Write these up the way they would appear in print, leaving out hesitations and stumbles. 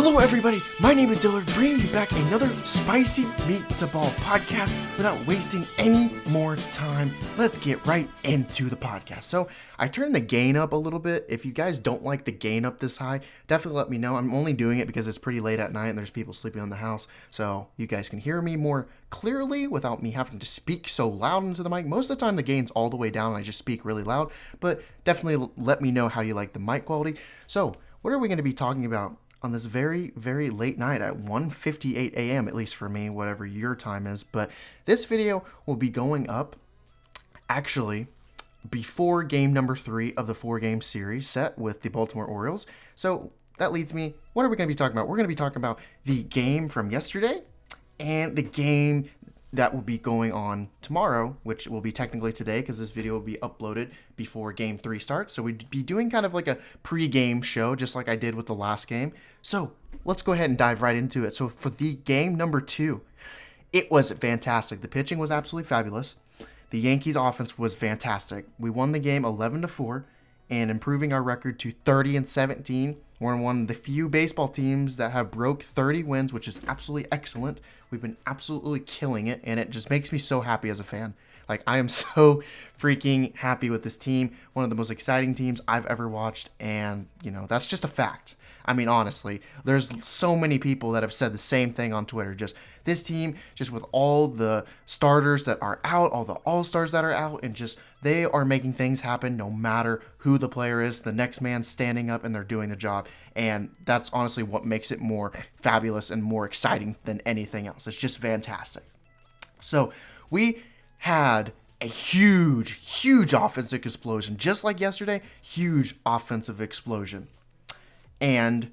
Hello everybody, my name is Dillard, bringing you back another Spicy Meat to Ball podcast. Without wasting any more time, let's get right into the podcast. So, I turned the gain up a little bit. If you guys don't like the gain up this high, definitely let me know. I'm only doing it because it's pretty late at night and there's people sleeping in the house, so you guys can hear me more clearly without me having to speak so loud into the mic. Most of the time the gain's all the way down and I just speak really loud, but definitely let me know how you like the mic quality. So, what are we going to be talking about on this very, very late night at 1:58 a.m., at least for me, whatever your time is? But this video will be going up actually before game number 3 of the 4-game series set with the Baltimore Orioles. So that leads me, what are we going to be talking about? We're going to be talking about the game from yesterday and the game that will be going on tomorrow, which will be technically today because this video will be uploaded before game 3 starts. So we'd be doing kind of like a pre-game show, just like I did with the last game. So let's go ahead and dive right into it. So for the game number 2, it was fantastic. The pitching was absolutely fabulous. The Yankees offense was fantastic. We won the game 11-4 and improving our record to 30-17. We're one of the few baseball teams that have broke 30 wins, which is absolutely excellent. We've been absolutely killing it, and it just makes me so happy as a fan. Like, I am so freaking happy with this team. One of the most exciting teams I've ever watched, and, you know, that's just a fact. I mean, honestly, there's so many people that have said the same thing on Twitter. Just this team, just with all the starters that are out, all the all-stars that are out, and just they are making things happen no matter who the player is. The next man's standing up and they're doing the job. And that's honestly what makes it more fabulous and more exciting than anything else. It's just fantastic. So we had a huge offensive explosion. Just like yesterday, huge offensive explosion. And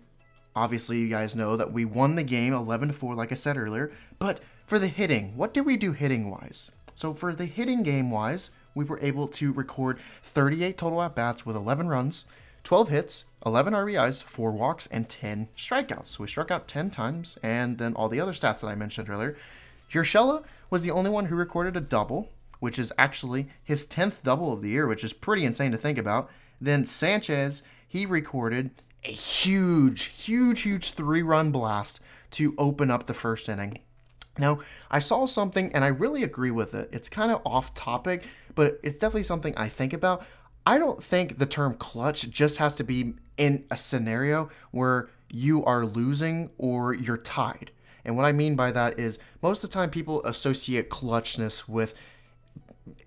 obviously you guys know that we won the game 11-4, like I said earlier. But for the hitting, what did we do hitting-wise? So for the hitting game-wise, we were able to record 38 total at-bats with 11 runs, 12 hits, 11 RBIs, 4 walks, and 10 strikeouts. So we struck out 10 times, and then all the other stats that I mentioned earlier. Urshela was the only one who recorded a double, which is actually his 10th double of the year, which is pretty insane to think about. Then Sánchez, he recorded a huge 3-run blast to open up the first inning. Now, I saw something, and I really agree with it. It's kind of off topic, but it's definitely something I think about. I don't think the term clutch just has to be in a scenario where you are losing or you're tied. And what I mean by that is most of the time people associate clutchness with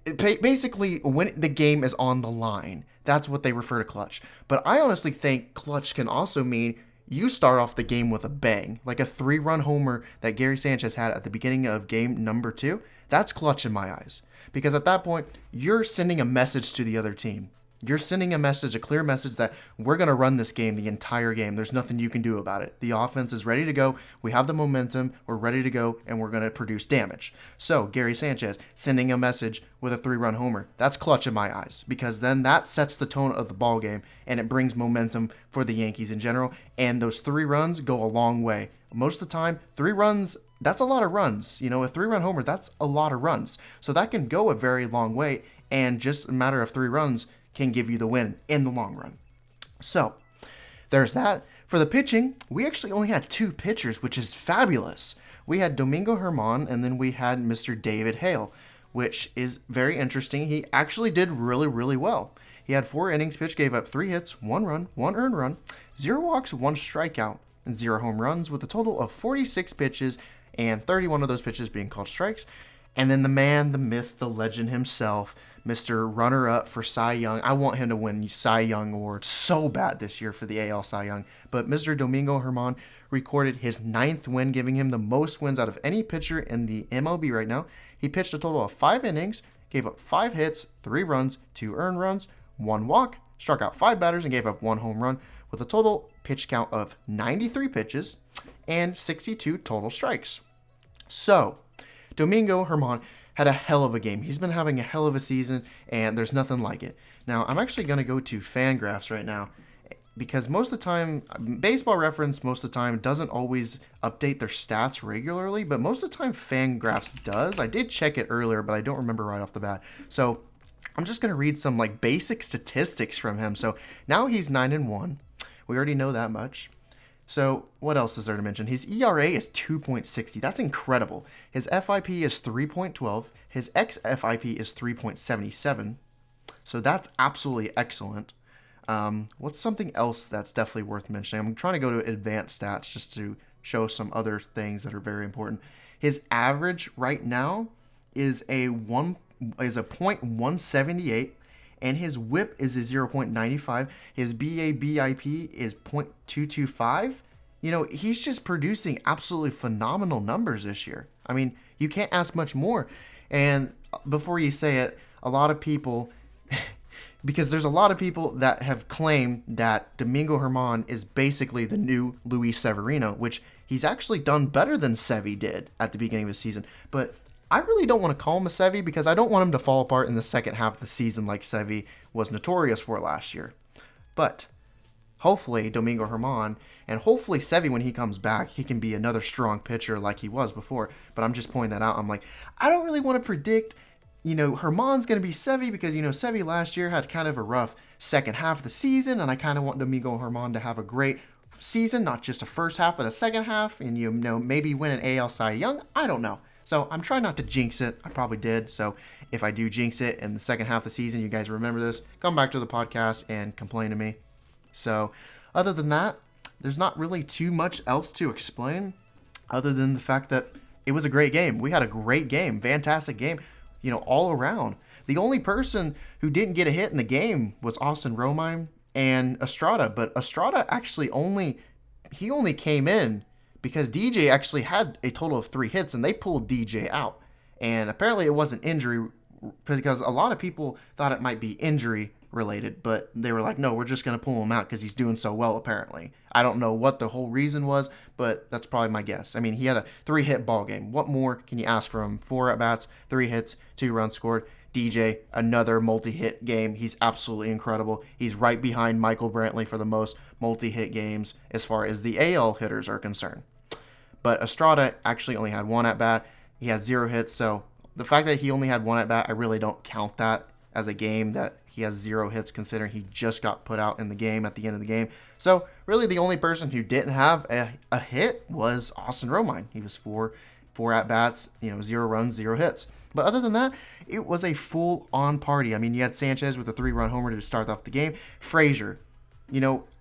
basically when the game is on the line. That's what they refer to clutch. But I honestly think clutch can also mean you start off the game with a bang, like a 3-run homer that Gary Sánchez had at the beginning of game number 2. That's clutch in my eyes. Because at that point, you're sending a message to the other team. You're sending a message, a clear message that we're going to run this game the entire game. There's nothing you can do about it. The offense is ready to go. We have the momentum. We're ready to go, and we're going to produce damage. So, Gary Sánchez sending a message with a 3-run homer. That's clutch in my eyes because then that sets the tone of the ball game, and it brings momentum for the Yankees in general. And those 3 runs go a long way. Most of the time, 3 runs, that's a lot of runs. You know, a 3-run homer, that's a lot of runs. So that can go a very long way, and just a matter of 3 runs can give you the win in the long run. So, there's that. For the pitching, we actually only had 2 pitchers, which is fabulous. We had Domingo Germán, and then we had Mr. David Hale, which is very interesting. He actually did really well. He had 4 innings pitched, gave up 3 hits, 1 run, 1 earned run, 0 walks, 1 strikeout, and 0 home runs with a total of 46 pitches and 31 of those pitches being called strikes. And then the man, the myth, the legend himself, Mr. Runner-Up for Cy Young. I want him to win Cy Young Award so bad this year for the AL Cy Young. But Mr. Domingo Germán recorded his 9th win, giving him the most wins out of any pitcher in the MLB right now. He pitched a total of 5 innings, gave up 5 hits, 3 runs, 2 earned runs, 1 walk, struck out 5 batters, and gave up 1 home run with a total pitch count of 93 pitches and 62 total strikes. So, Domingo Germán had a hell of a game. He's been having a hell of a season, and there's nothing like it. Now, I'm actually going to go to Fangraphs right now because most of the time, Baseball Reference most of the time doesn't always update their stats regularly, but most of the time Fangraphs does. I did check it earlier, but I don't remember right off the bat. So I'm just going to read some like basic statistics from him. So now he's 9-1. We already know that much. So what else is there to mention? His ERA is 2.60. That's incredible. His FIP is 3.12. His xFIP is 3.77. So that's absolutely excellent. What's something else that's definitely worth mentioning? I'm trying to go to advanced stats just to show some other things that are very important. His average right now is a .178, and his WHIP is a 0.95. His BABIP is .225. He's just producing absolutely phenomenal numbers this year. I mean, you can't ask much more. And before you say it, a lot of people, because there's a lot of people that have claimed that Domingo Germán is basically the new Luis Severino, which he's actually done better than Sevy did at the beginning of the season. But I really don't want to call him a Sevy because I don't want him to fall apart in the second half of the season like Sevy was notorious for last year. But hopefully Domingo Germán, and hopefully Sevy, when he comes back, he can be another strong pitcher like he was before. But I'm just pointing that out. I'm like, I don't really want to predict, Germán's going to be Sevy because, Sevy last year had kind of a rough second half of the season, and I kind of want Domingo Germán to have a great season, not just a first half, but a second half, and, maybe win an AL Cy Young. I don't know. So I'm trying not to jinx it. I probably did. So if I do jinx it in the second half of the season, you guys remember this, come back to the podcast and complain to me. So other than that, there's not really too much else to explain other than the fact that it was a great game. We had a great game, fantastic game, all around. The only person who didn't get a hit in the game was Austin Romine and Estrada, but Estrada actually only came in because DJ actually had a total of 3 hits, and they pulled DJ out. And apparently it wasn't injury, because a lot of people thought it might be injury related, but they were like, no, we're just going to pull him out because he's doing so well, apparently. I don't know what the whole reason was, but that's probably my guess. I mean, he had a 3-hit ball game. What more can you ask from him? 4 at-bats, 3 hits, 2 runs scored. DJ, another multi-hit game. He's absolutely incredible. He's right behind Michael Brantley for the most multi-hit games as far as the AL hitters are concerned. But Estrada actually only had 1 at-bat. He had 0 hits, so the fact that he only had 1 at-bat, I really don't count that as a game that he has 0 hits, considering he just got put out in the game at the end of the game. So really the only person who didn't have a hit was Austin Romine. He was 4 at-bats, 0 runs, 0 hits. But other than that, it was a full-on party. I mean, you had Sánchez with a 3-run homer to start off the game. Frazier,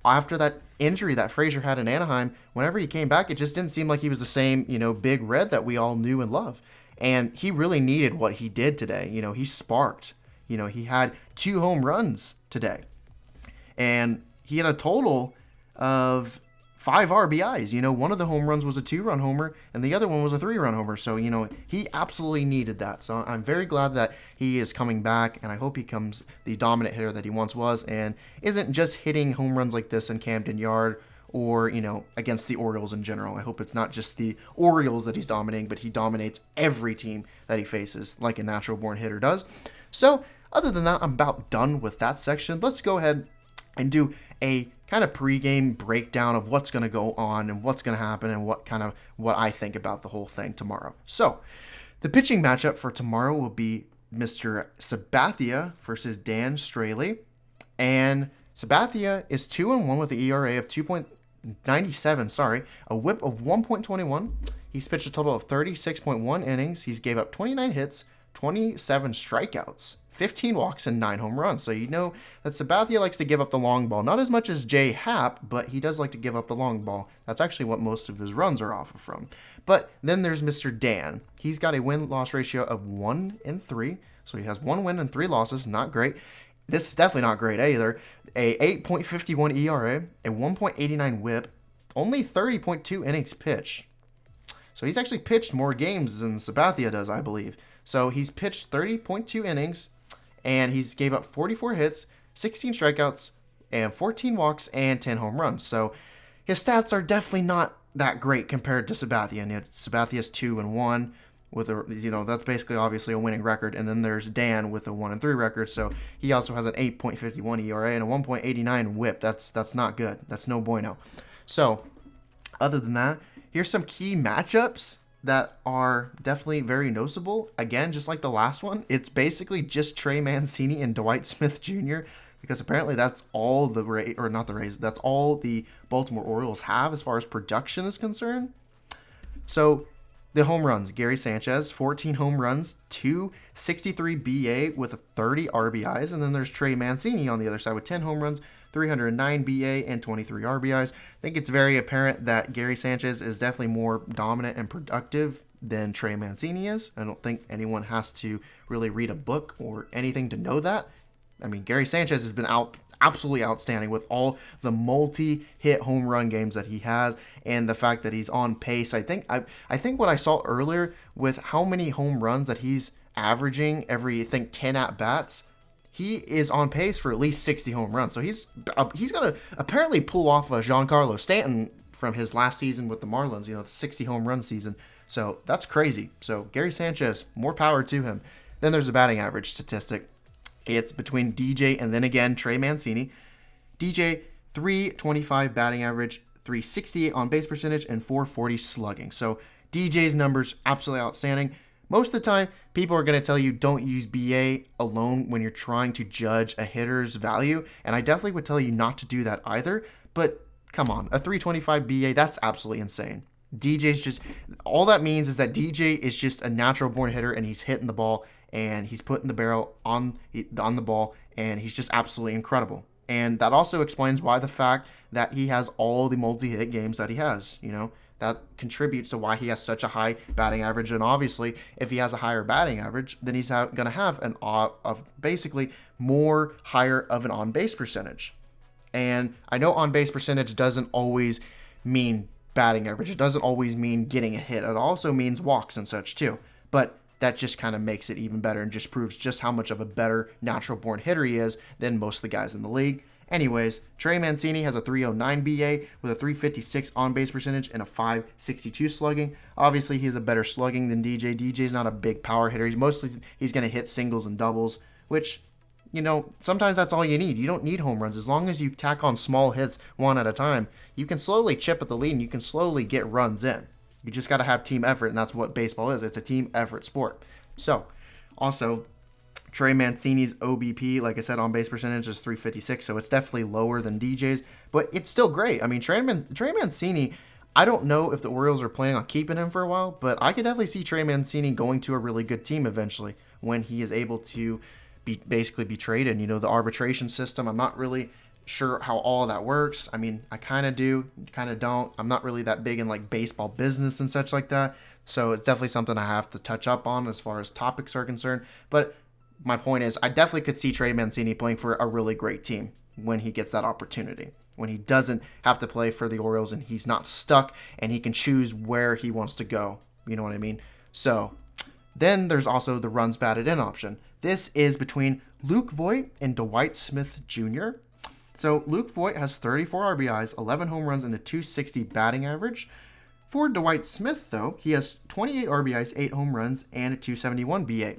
after that injury that Frazier had in Anaheim, whenever he came back, it just didn't seem like he was the same, big red that we all knew and loved. And he really needed what he did today. He sparked. He had 2 home runs today. And he had a total of 5 RBIs. One of the home runs was a 2-run homer, and the other one was a 3-run homer. So, he absolutely needed that. So I'm very glad that he is coming back, and I hope he becomes the dominant hitter that he once was and isn't just hitting home runs like this in Camden Yard or, against the Orioles in general. I hope it's not just the Orioles that he's dominating, but he dominates every team that he faces like a natural-born hitter does. So other than that, I'm about done with that section. Let's go ahead and do a kind of pregame breakdown of what's going to go on and what's going to happen and what I think about the whole thing tomorrow. So the pitching matchup for tomorrow will be Mr. Sabathia versus Dan Straley. And Sabathia is 2-1 with an ERA of 2.97, a WHIP of 1.21. He's pitched a total of 36.1 innings. He's gave up 29 hits, 27 strikeouts, 15 walks, and 9 home runs. So that Sabathia likes to give up the long ball. Not as much as Jay Happ, but he does like to give up the long ball. That's actually what most of his runs are off of from. But then there's Mr. Dan. He's got a win-loss ratio of 1-3. So he has 1 win and 3 losses. Not great. This is definitely not great either. A 8.51 ERA, a 1.89 WHIP, only 30.2 innings pitched. So he's actually pitched more games than Sabathia does, I believe. So he's pitched 30.2 innings, and he's gave up 44 hits, 16 strikeouts, and 14 walks, and 10 home runs. So his stats are definitely not that great compared to Sabathia. And Sabathia's 2-1 with that's basically obviously a winning record. And then there's Dan with a 1-3 record. So he also has an 8.51 ERA and a 1.89 WHIP. That's not good. That's no bueno. So other than that, here's some key matchups that are definitely very noticeable. Again, just like the last one, it's basically just Trey Mancini and Dwight Smith Jr. because apparently that's all that's all the Baltimore Orioles have as far as production is concerned. So the home runs, Gary Sánchez, 14 home runs, 263 BA with 30 RBIs. And then there's Trey Mancini on the other side with 10 home runs, 309 BA, and 23 RBIs. I think it's very apparent that Gary Sánchez is definitely more dominant and productive than Trey Mancini is. I don't think anyone has to really read a book or anything to know that. I mean, Gary Sánchez has been absolutely outstanding with all the multi-hit home run games that he has, and the fact that he's on pace. I think what I saw earlier with how many home runs that he's averaging every 10 at bats, he is on pace for at least 60 home runs. So he's gonna apparently pull off a Giancarlo Stanton from his last season with the Marlins, the 60 home run season. So that's crazy. So Gary Sánchez, more power to him. Then there's a batting average statistic. It's between DJ and then again Trey Mancini. DJ, 325 batting average, 368 on base percentage, and 440 slugging. So DJ's numbers absolutely outstanding. Most of the time, people are going to tell you don't use BA alone when you're trying to judge a hitter's value, and I definitely would tell you not to do that either. But come on, a 325 BA, that's absolutely insane. DJ's just, all that means is that DJ is just a natural born hitter, and he's hitting the ball and he's putting the barrel on the ball, and he's just absolutely incredible. And that also explains why the fact that he has all the multi-hit games that he has, that contributes to why he has such a high batting average. And obviously, if he has a higher batting average, then he's going to have basically more higher of an on-base percentage. And I know on-base percentage doesn't always mean batting average. It doesn't always mean getting a hit. It also means walks and such too. But that just kind of makes it even better and just proves just how much of a better natural-born hitter he is than most of the guys in the league. Anyways, Trey Mancini has a 309 BA with a 356 on-base percentage and a 562 slugging. Obviously, he has a better slugging than DJ. DJ's not a big power hitter. He's going to hit singles and doubles, which, sometimes that's all you need. You don't need home runs. As long as you tack on small hits one at a time, you can slowly chip at the lead and you can slowly get runs in. You just got to have team effort, and that's what baseball is. It's a team effort sport. So, also, Trey Mancini's OBP, like I said, on base percentage is 356, so it's definitely lower than DJ's, but it's still great. I mean, Trey Mancini, I don't know if the Orioles are planning on keeping him for a while, but I could definitely see Trey Mancini going to a really good team eventually when he is able to be traded. The arbitration system, I'm not really sure how all that works. I mean, I kind of do, kind of don't. I'm not really that big in baseball business and such like that. So it's definitely something I have to touch up on as far as topics are concerned. But my point is, I definitely could see Trey Mancini playing for a really great team when he gets that opportunity. When he doesn't have to play for the Orioles and he's not stuck and he can choose where he wants to go. You know what I mean? So then there's also the runs batted in option. This is between Luke Voit and Dwight Smith Jr. So Luke Voit has 34 RBIs, 11 home runs, and a 260 batting average. For Dwight Smith, though, he has 28 RBIs, 8 home runs, and a 271 BA.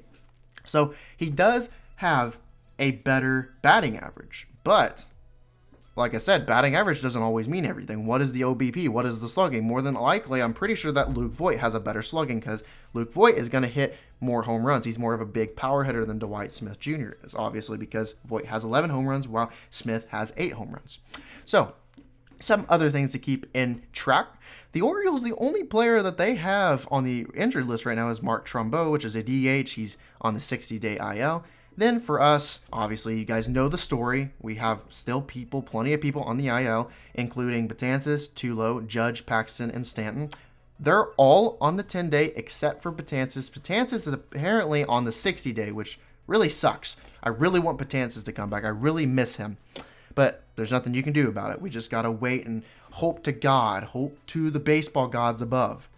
So he does have a better batting average. But, like I said, batting average doesn't always mean everything. What is the OBP? What is the slugging? More than likely, I'm pretty sure that Luke Voit has a better slugging because Luke Voit is going to hit more home runs. He's more of a big power hitter than Dwight Smith Jr. is, obviously, because Voit has 11 home runs while Smith has 8 home runs. So, some other things to keep in track. The Orioles, the only player that they have on the injured list right now is Mark Trumbo, which is a DH. He's on the 60-day IL. Then for us, obviously, you guys know the story. We have still plenty of people on the IL, including Betances, Tulo, Judge, Paxton, and Stanton. They're all on the 10-day except for Betances. Betances is apparently on the 60-day, which really sucks. I really want Betances to come back. I really miss him. But there's nothing you can do about it. We just got to wait and hope to God, hope to the baseball gods above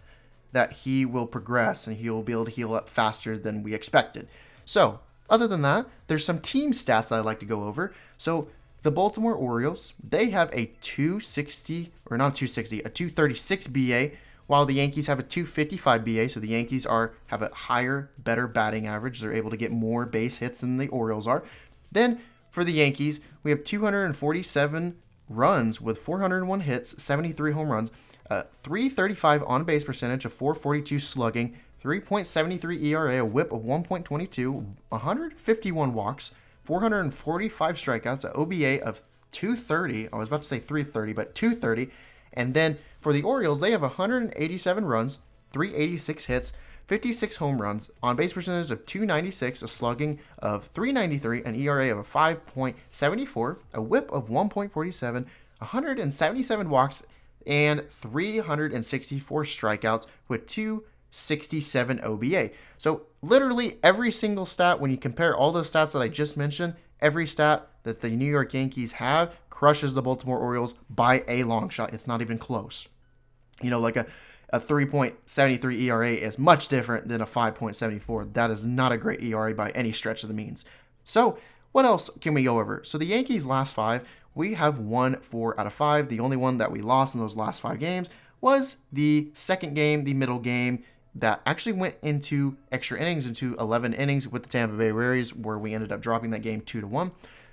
that he will progress and he will be able to heal up faster than we expected. So, other than that, there's some team stats I'd like to go over. So, the Baltimore Orioles, they have a 236 BA, while the Yankees have a 255 BA. So the Yankees have a higher, better batting average. They're able to get more base hits than the Orioles are. Then for the Yankees, we have 247 runs with 401 hits, 73 home runs, 335 on base percentage, a 442 slugging, 3.73 ERA, a whip of 1.22, 151 walks, 445 strikeouts, an OBA of 230. I was about to say 330, but 230. And then for the Orioles, they have 187 runs, 386 hits, 56 home runs, on base percentage of 296, a slugging of 393, an ERA of a 5.74, a whip of 1.47, 177 walks, and 364 strikeouts with 267 OBA. So literally every single stat, when you compare all those stats that I just mentioned, every stat that the New York Yankees have crushes the Baltimore Orioles by a long shot. It's not even close. Like a 3.73 ERA is much different than a 5.74. That is not a great ERA by any stretch of the means. So what else can we go over? So the Yankees' last 5, we have won 4 out of 5. The only one that we lost in those last 5 games was the second game, the middle game, that actually went into extra innings, into 11 innings with the Tampa Bay Rays, where we ended up dropping that game 2-1.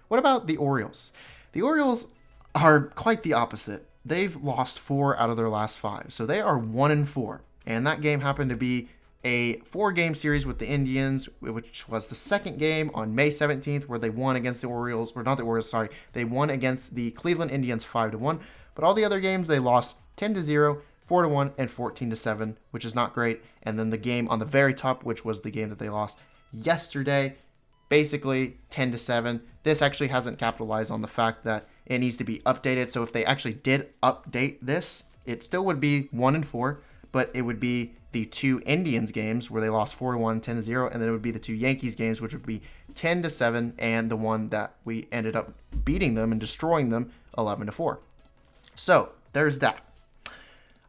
What about the Orioles? The Orioles are quite the opposite. They've lost 4 out of their last 5. So they are 1-4. And that game happened to be a 4-game series with the Indians, which was the second game on May 17th, where they won against the Orioles, or not the Orioles, sorry. They won against the Cleveland Indians 5-1. But all the other games, they lost 10-0, 4-1, and 14-7, which is not great. And then the game on the very top, which was the game that they lost yesterday, basically 10-7. This actually hasn't capitalized on the fact that it needs to be updated. So if they actually did update this, it still would be 1-4, but it would be the 2 Indians games where they lost 4-1, 10-0, and then it would be the 2 Yankees games, which would be 10-7, and the one that we ended up beating them and destroying them 11-4. So there's that.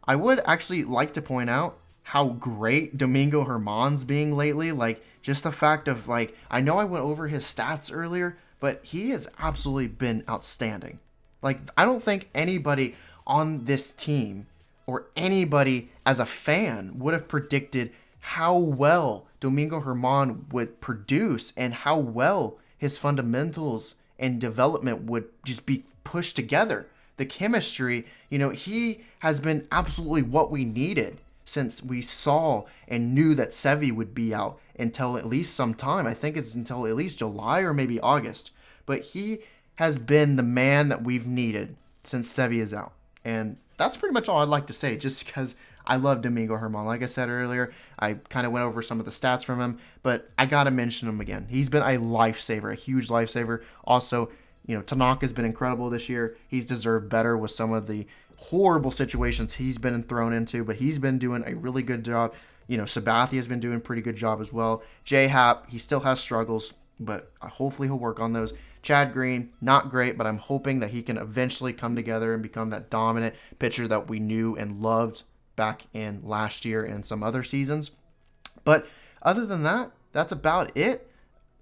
I would actually like to point out how great Domingo Germán's being lately. Like, just the fact of, like, I know I went over his stats earlier, but he has absolutely been outstanding. Like, I don't think anybody on this team or anybody as a fan would have predicted how well Domingo Germán would produce and how well his fundamentals and development would just be pushed together. The chemistry, he has been absolutely what we needed since we saw and knew that Sevy would be out until at least some time. I think it's until at least July or maybe August. But he has been the man that we've needed since Sevy is out. And that's pretty much all I'd like to say, just because I love Domingo Germán. Like I said earlier, I kind of went over some of the stats from him, but I got to mention him again. He's been a lifesaver, a huge lifesaver. Also, Tanaka's been incredible this year. He's deserved better with some of the horrible situations he's been thrown into, but he's been doing a really good job. Sabathia has been doing a pretty good job as well. J-Hap, he still has struggles, but hopefully he'll work on those. Chad Green, not great, but I'm hoping that he can eventually come together and become that dominant pitcher that we knew and loved back in last year and some other seasons. But other than that, that's about it.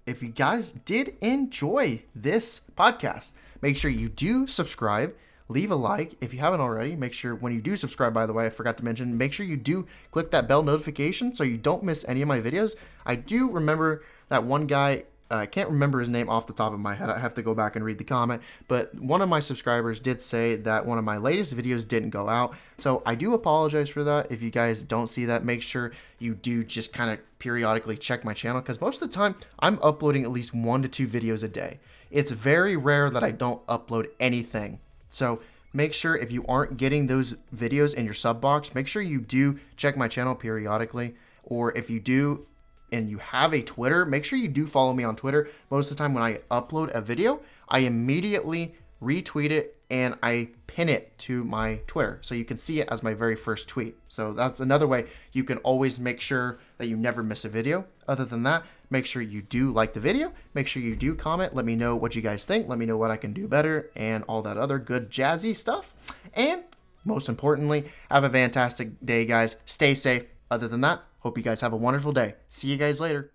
If you guys did enjoy this podcast, make sure you do subscribe, leave a like. If you haven't already, make sure when you do subscribe, by the way, I forgot to mention, make sure you do click that bell notification so you don't miss any of my videos. I do remember that one guy, I can't remember his name off the top of my head. I have to go back and read the comment. But one of my subscribers did say that one of my latest videos didn't go out. So I do apologize for that. If you guys don't see that, make sure you do just kind of periodically check my channel, because most of the time I'm uploading at least 1 to 2 videos a day. It's very rare that I don't upload anything. So make sure if you aren't getting those videos in your sub box, make sure you do check my channel periodically. Or if you do, and you have a Twitter, make sure you do follow me on Twitter. Most of the time when I upload a video, I immediately retweet it and I pin it to my Twitter, so you can see it as my very first tweet. So that's another way you can always make sure that you never miss a video. Other than that, make sure you do like the video, make sure you do comment, let me know what you guys think, let me know what I can do better, and all that other good jazzy stuff. And most importantly, have a fantastic day, guys. Stay safe. Other than that, hope you guys have a wonderful day. See you guys later.